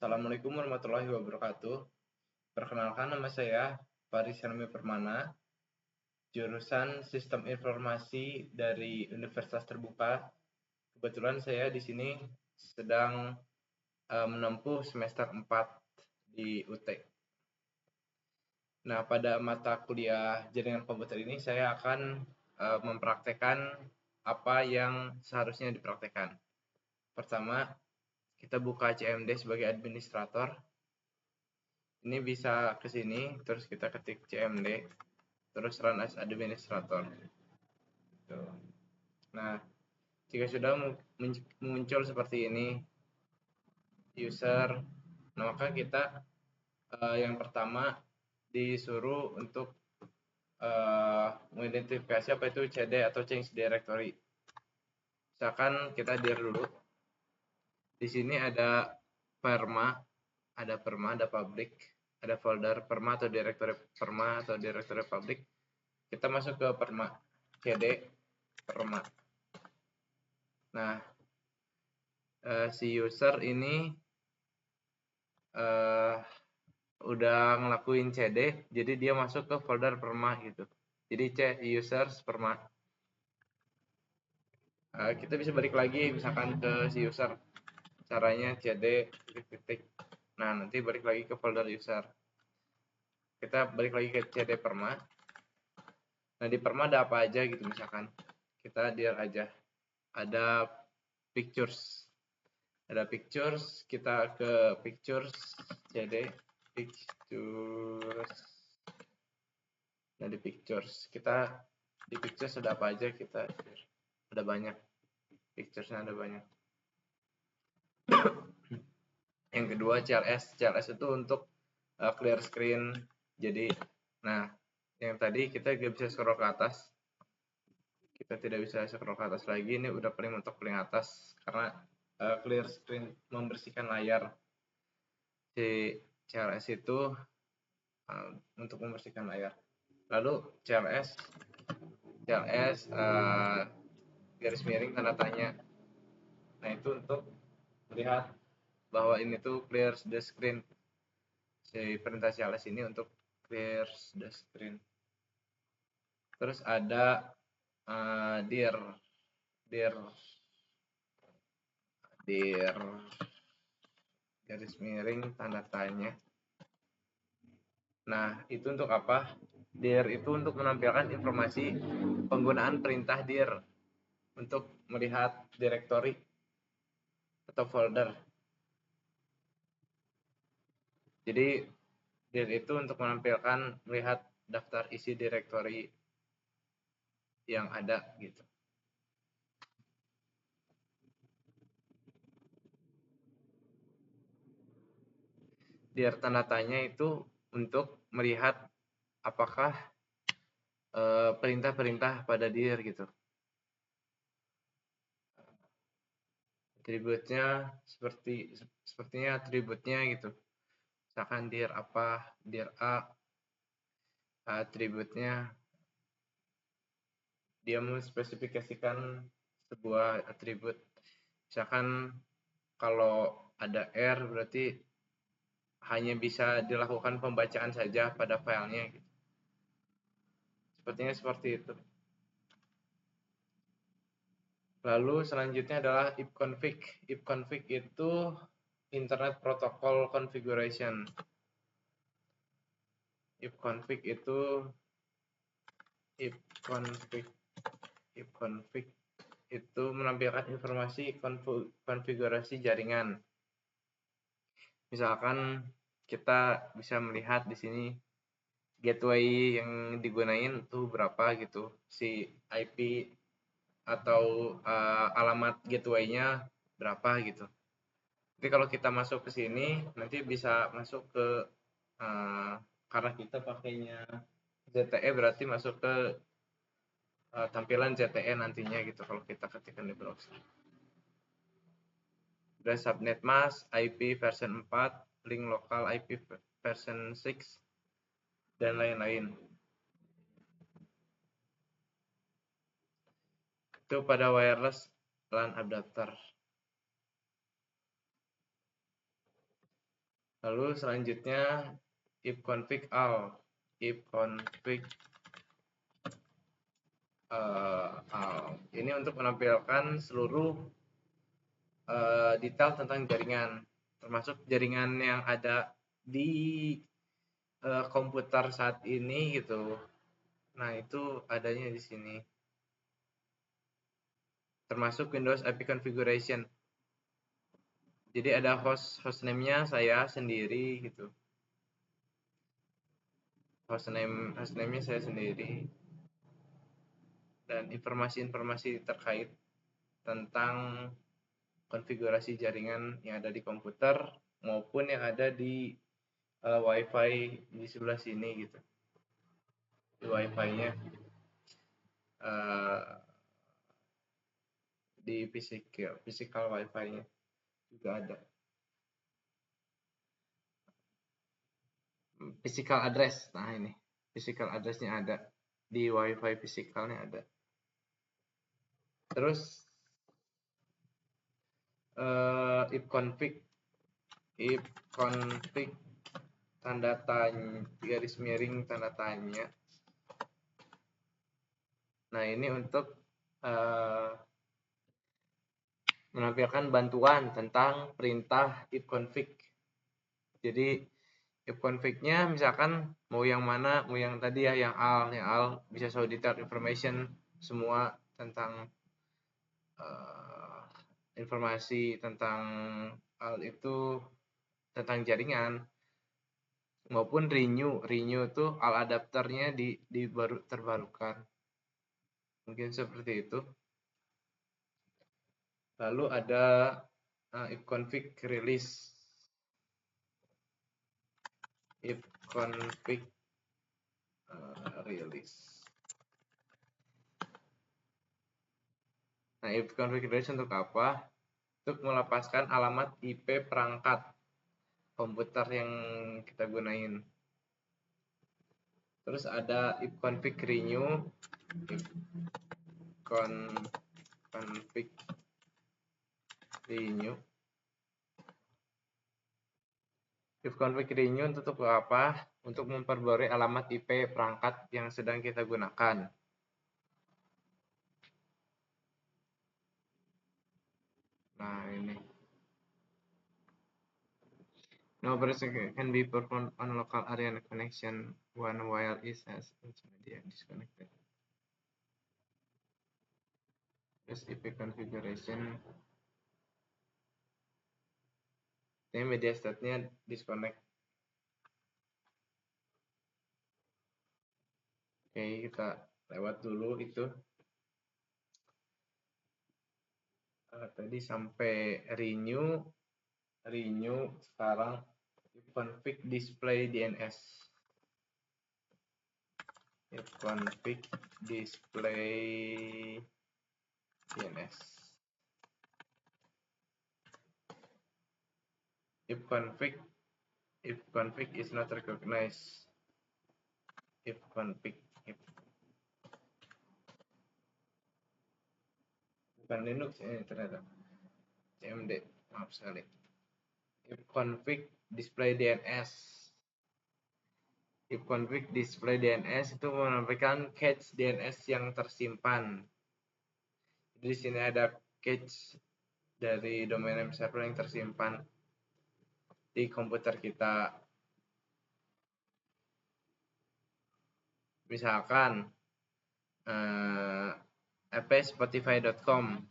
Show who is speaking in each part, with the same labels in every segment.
Speaker 1: Assalamualaikum warahmatullahi wabarakatuh. Perkenalkan, nama saya Faris Helmi Permana, jurusan Sistem Informasi dari Universitas Terbuka. Kebetulan saya di sini sedang menempuh semester 4 di UT. Nah, pada mata kuliah jaringan komputer ini saya akan mempraktekkan apa yang seharusnya dipraktekkan. Pertama, kita buka CMD sebagai administrator. Ini bisa ke sini, terus kita ketik CMD, terus run as administrator. Nah, jika sudah muncul seperti ini, user, nah maka kita yang pertama disuruh untuk mengidentifikasi apa itu CD atau change directory. Misalkan kita dir dulu. Di sini ada perma, ada public, ada folder perma atau directory public. Kita masuk ke perma, cd perma. Nah, si user ini udah ngelakuin cd, jadi dia masuk ke folder perma gitu. Jadi users perma. Kita bisa balik lagi misalkan ke si user. Caranya cd titik. Nah, nanti balik lagi ke folder user. Kita balik lagi ke cd perma. Nah, di perma ada apa aja gitu misalkan. Kita dir aja. Ada pictures. Ada pictures, kita ke pictures, cd pictures. Nah, di pictures kita di pictures ada apa aja, kita ada banyak. Picturesnya ada banyak. Yang kedua CLS itu untuk clear screen. Jadi, nah yang tadi kita gak bisa scroll ke atas, kita tidak bisa scroll ke atas lagi. Ini udah paling mentok paling atas karena clear screen, membersihkan layar. Si CLS itu untuk membersihkan layar. Lalu CLS garis miring tanda tanya. Nah, itu untuk melihat bahwa ini tuh clear the screen. Si perintah CLS ini untuk clear the screen. Terus ada dir garis miring tanda tanya. Nah, itu untuk apa? Dir itu untuk menampilkan informasi penggunaan perintah dir untuk melihat directory atau folder. Jadi dir itu untuk menampilkan melihat daftar isi directory yang ada gitu. Dir tanda tanya itu untuk melihat apakah perintah-perintah pada dir gitu. Atributnya sepertinya atributnya gitu. Misalkan dir apa, dir A, atributnya dia menspesifikasikan sebuah atribut. Misalkan kalau ada R berarti hanya bisa dilakukan pembacaan saja pada filenya gitu. Sepertinya seperti itu. Lalu selanjutnya adalah ifconfig. Ifconfig itu Internet Protocol Configuration. Ifconfig itu menampilkan informasi konfigurasi jaringan. Misalkan kita bisa melihat di sini gateway yang digunain tuh berapa gitu, si IP atau alamat gateway-nya berapa gitu. Jadi kalau kita masuk ke sini nanti bisa masuk ke karena kita pakainya ZTE berarti masuk ke tampilan ZTE nantinya gitu kalau kita ketikkan di browser. Ada subnet mask, IP version 4, link lokal IP version 6, dan lain-lain. Itu pada wireless LAN adapter. Lalu selanjutnya ifconfig all. Ifconfig all. Ini untuk menampilkan seluruh detail tentang jaringan, termasuk jaringan yang ada di komputer saat ini gitu. Nah, itu adanya di sini. Termasuk Windows IP configuration. Jadi ada hostname-nya saya sendiri gitu. Hostname-nya saya sendiri. Dan informasi-informasi terkait tentang konfigurasi jaringan yang ada di komputer maupun yang ada di WiFi di sebelah sini gitu. Di WiFi-nya di physical WiFi-nya juga ada. Physical address, nah ini physical address-nya ada di WiFi physicalnya ada. Terus ifconfig tanda tanya garis miring tanda tanya. Nah, ini untuk menampilkan bantuan tentang perintah ifconfig. Jadi ifconfig-nya misalkan mau yang mana, mau yang tadi ya, yang al bisa show detailed information semua tentang informasi tentang al itu tentang jaringan, maupun renew itu al adapternya di baru terbarukan. Mungkin seperti itu. Lalu ada ifconfig release. Ifconfig release. Nah, ifconfig release untuk apa? Untuk melepaskan alamat IP perangkat komputer yang kita gunain. Terus ada ifconfig renew, ifconfig renew. Ifconfig renew untuk apa? Untuk memperbarui alamat IP perangkat yang sedang kita gunakan. Nah, ini. No operation can be performed on local area connection one while it has media disconnected. Terus IP configuration. Ini media state-nya disconnect. Oke, kita lewat dulu itu. Tadi sampai renew sekarang ifconfig display DNS. Ifconfig display DNS. Ifconfig is not recognized. Ifconfig bukan Linux ini ternyata CMD, maaf sekali. Ifconfig display DNS. Ifconfig display DNS itu menampilkan cache DNS yang tersimpan. Jadi di sini ada cache dari domain name server yang tersimpan di komputer kita. Misalkan apspotify.com.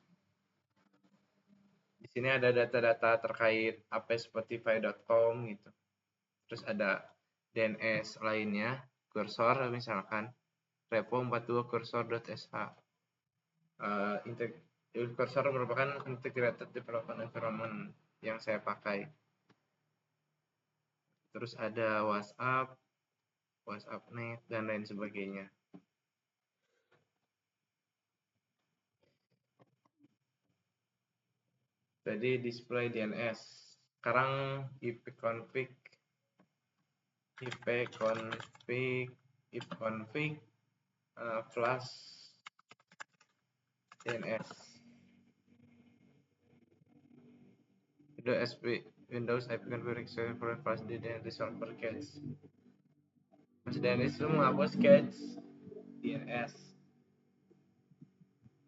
Speaker 1: Di sini ada data-data terkait apspotify.com gitu. Terus ada DNS lainnya, cursor misalkan repo42 cursor.sh. Cursor merupakan integrated development environment yang saya pakai. Terus ada WhatsApp.net dan lain sebagainya. Jadi display DNS. Sekarang ifconfig flash DNS. Itu Windows IP configuration for flash DNS resolver cache. Mas Dennis itu menghapus cache DNS,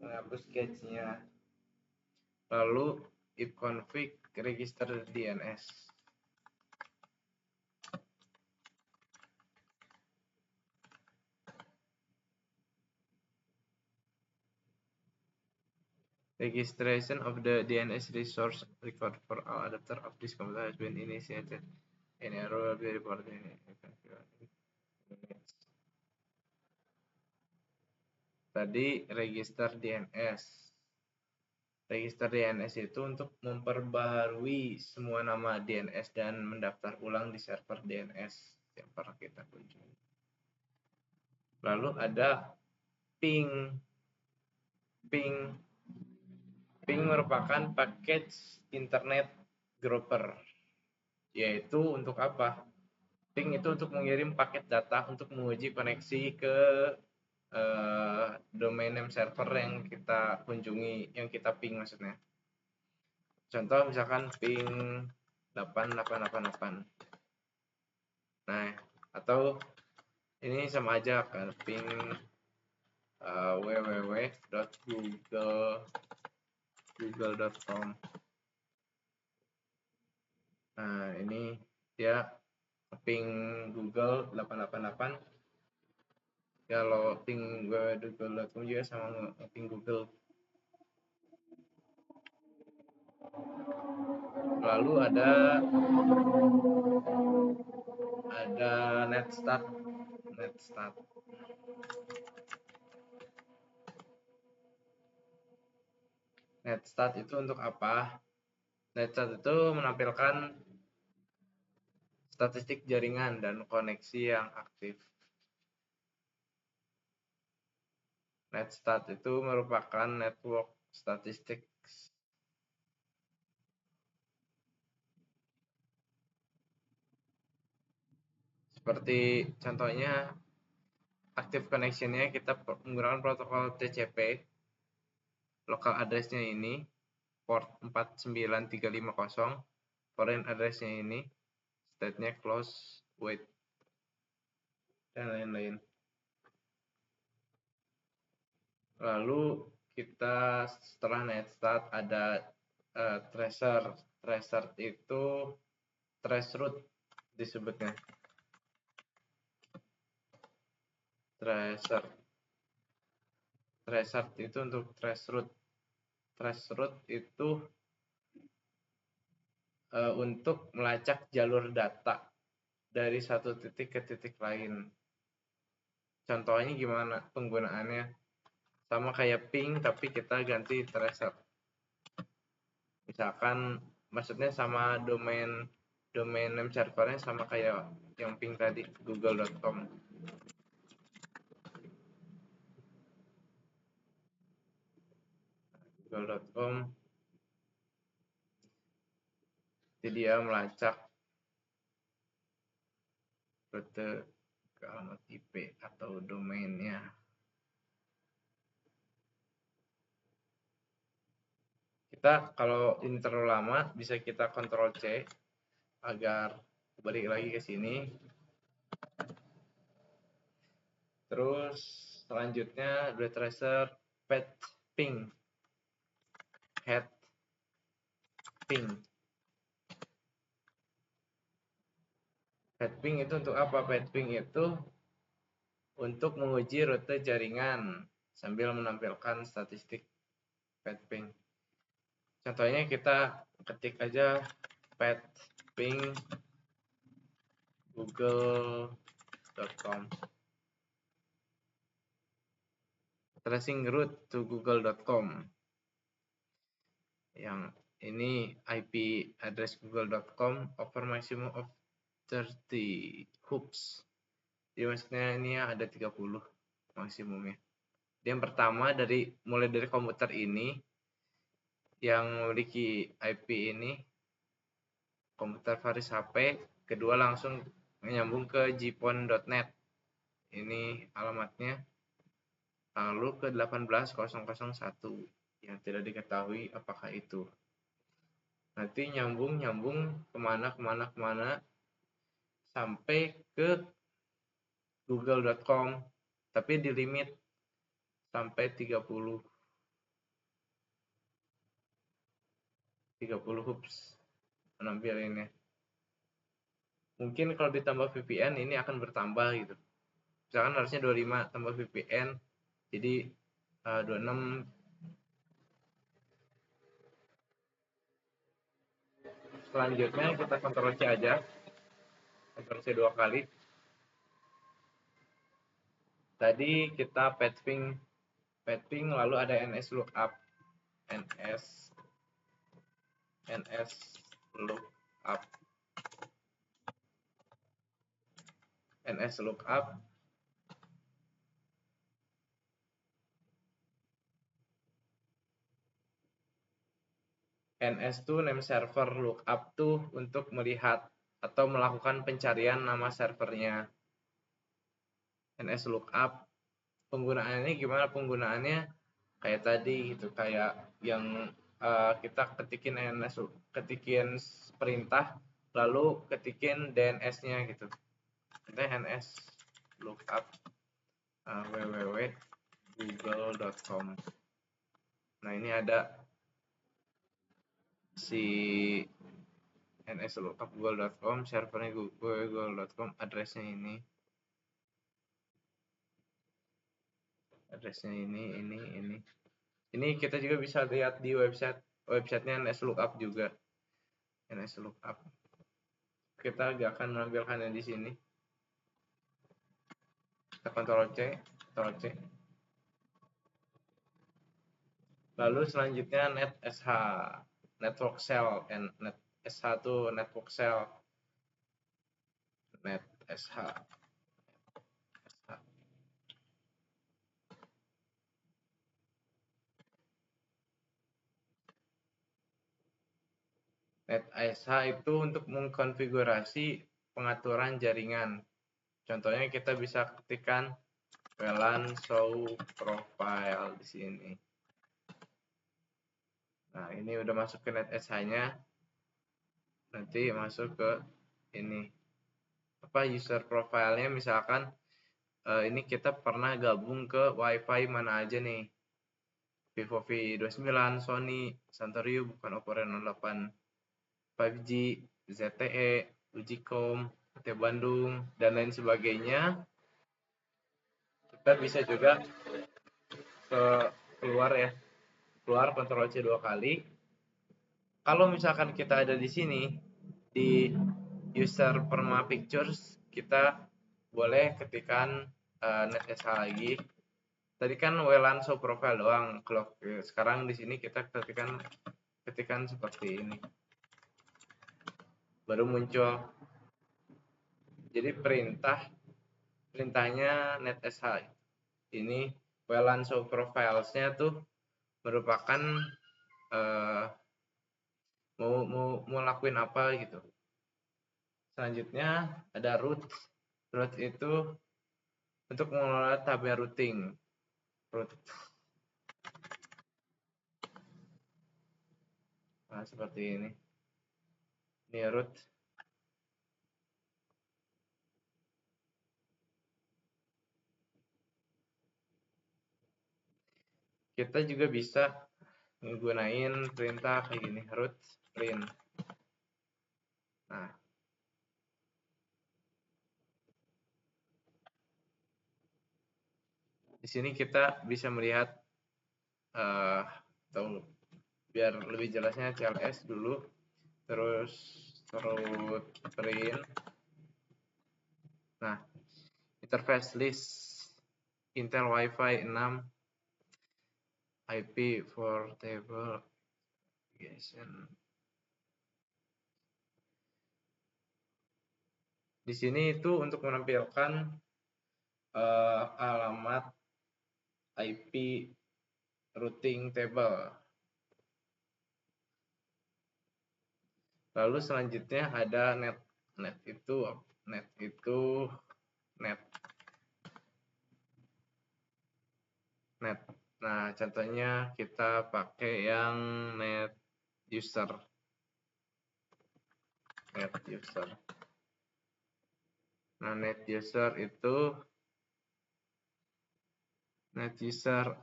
Speaker 1: menghapus cache-nya. Lalu ifconfig register DNS. Registration of the DNS resource record for all adapter of this computer has been initiated. Any error will be reported. Tadi register DNS. Register DNS itu untuk memperbaharui semua nama DNS dan mendaftar ulang di server DNS yang pernah kita kunjungi. Lalu ada ping. Ping merupakan package internet grouper. Yaitu untuk apa? Ping itu untuk mengirim paket data untuk menguji koneksi ke domain name server yang kita kunjungi, yang kita ping maksudnya. Contoh misalkan ping 8888. Nah, atau ini sama aja kan, ping www.google.com. Nah, ini dia ping Google 888. Kalau ping www.google.com juga sama ping Google. Lalu ada netstat. Netstat itu untuk apa? Netstat itu menampilkan statistik jaringan dan koneksi yang aktif. Netstat itu merupakan network statistics. Seperti contohnya active connection-nya kita menggunakan protokol TCP. Local address-nya ini port 49350. Foreign address-nya ini, state-nya close, wait, dan lain-lain. Lalu kita setelah netstat ada tracer. Tracer itu traceroute disebutnya. Tracer itu untuk traceroute. Traceroute itu untuk melacak jalur data dari satu titik ke titik lain. Contohnya gimana penggunaannya? Sama kayak ping tapi kita ganti tracer. Misalkan maksudnya sama domain name servernya sama kayak yang ping tadi, google.com. google.com jadi dia melacak rute ke alamat IP atau domainnya. Kita kalau ini terlalu lama bisa kita Ctrl C agar balik lagi ke sini. Terus selanjutnya ada tracer pet ping. Head ping. Head ping itu untuk apa? Head ping itu untuk menguji rute jaringan sambil menampilkan statistik pet ping. Contohnya kita ketik aja pet ping google.com. Tracing route to google.com. Yang ini IP address google.com over maximum of 30 hoops. Jadi maksudnya ini ada 30 maksimumnya. Yang pertama mulai dari komputer ini yang memiliki IP ini, komputer Faris HP, kedua langsung menyambung ke gpon.net. Ini alamatnya. Lalu ke 18001 yang tidak diketahui apakah itu. Nanti nyambung kemana sampai ke google.com, tapi di limit sampai 30 hoops penampilannya. Mungkin kalau ditambah VPN ini akan bertambah gitu. Misalkan harusnya 25 tambah VPN jadi 26. Selanjutnya kita Ctrl C aja, Ctrl C 2 kali. Tadi kita pathing lalu ada ns lookup, ns lookup, ns lookup. ns tuh name server, lookup tuh untuk melihat atau melakukan pencarian nama servernya. ns lookup penggunaannya gimana? Penggunaannya kayak tadi gitu, kayak yang kita ketikin perintah lalu ketikin DNS-nya gitu. Kita ns lookup www.google.com. Nah, ini ada si ns lookup google.com, servernya google.com, addressnya ini. Addressnya ini. Ini kita juga bisa lihat di websitenya ns lookup juga. ns lookup. Kita gak akan menampilkannya di sini. Kita Ctrl C. Lalu selanjutnya netsh, network shell, netsh itu network shell, netsh. netsh itu untuk mengkonfigurasi pengaturan jaringan. Contohnya kita bisa ketikkan VLAN show profile di sini. Nah, ini udah masuk ke netsh-nya. Nanti masuk ke ini. User profile-nya misalkan ini kita pernah gabung ke WiFi mana aja nih. Vivo V29, Sony, Santorio, bukan Oppo Reno 8, 5G, ZTE, Ujicom, PT Bandung, dan lain sebagainya. Kita bisa juga keluar Ctrl C 2 kali. Kalau misalkan kita ada di sini di user perma pictures, kita boleh ketikkan netsh lagi. Tadi kan WLAN show profile doang. Kalau sekarang di sini kita ketikan seperti ini. Baru muncul. Jadi perintahnya netsh. Ini WLAN show profiles-nya tuh merupakan mau lakuin apa gitu. Selanjutnya ada root. Root itu untuk mengelola tabnya routing. Root. Nah, seperti ini. Ini root. Kita juga bisa menggunakan perintah kayak gini, root print. Nah, di sini kita bisa melihat atau biar lebih jelasnya CLS dulu, terus root print. Nah, interface list Intel Wi-Fi 6 IP for table application. Di sini itu untuk menampilkan alamat IP routing table. Lalu selanjutnya ada net. Net. Nah, contohnya kita pakai yang net user. net user. Nah, net user itu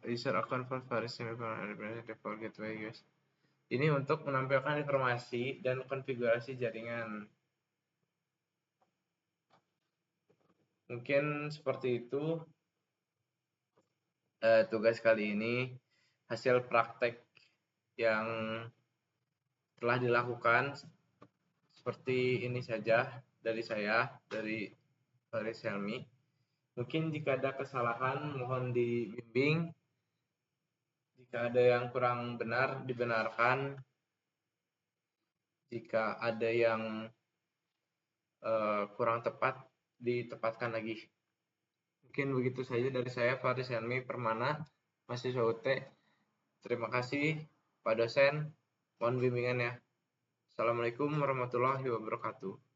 Speaker 1: user account for various default gateway guys. Ini untuk menampilkan informasi dan konfigurasi jaringan. Mungkin seperti itu tugas kali ini, hasil praktek yang telah dilakukan seperti ini saja dari saya, dari Faris Helmi. Mungkin jika ada kesalahan mohon dibimbing, jika ada yang kurang benar dibenarkan, jika ada yang kurang tepat ditepatkan lagi. Mungkin begitu saja dari saya, Faris Helmi Permana, mahasiswa UT. Terima kasih Pak dosen, mohon bimbingan ya. Assalamualaikum warahmatullahi wabarakatuh.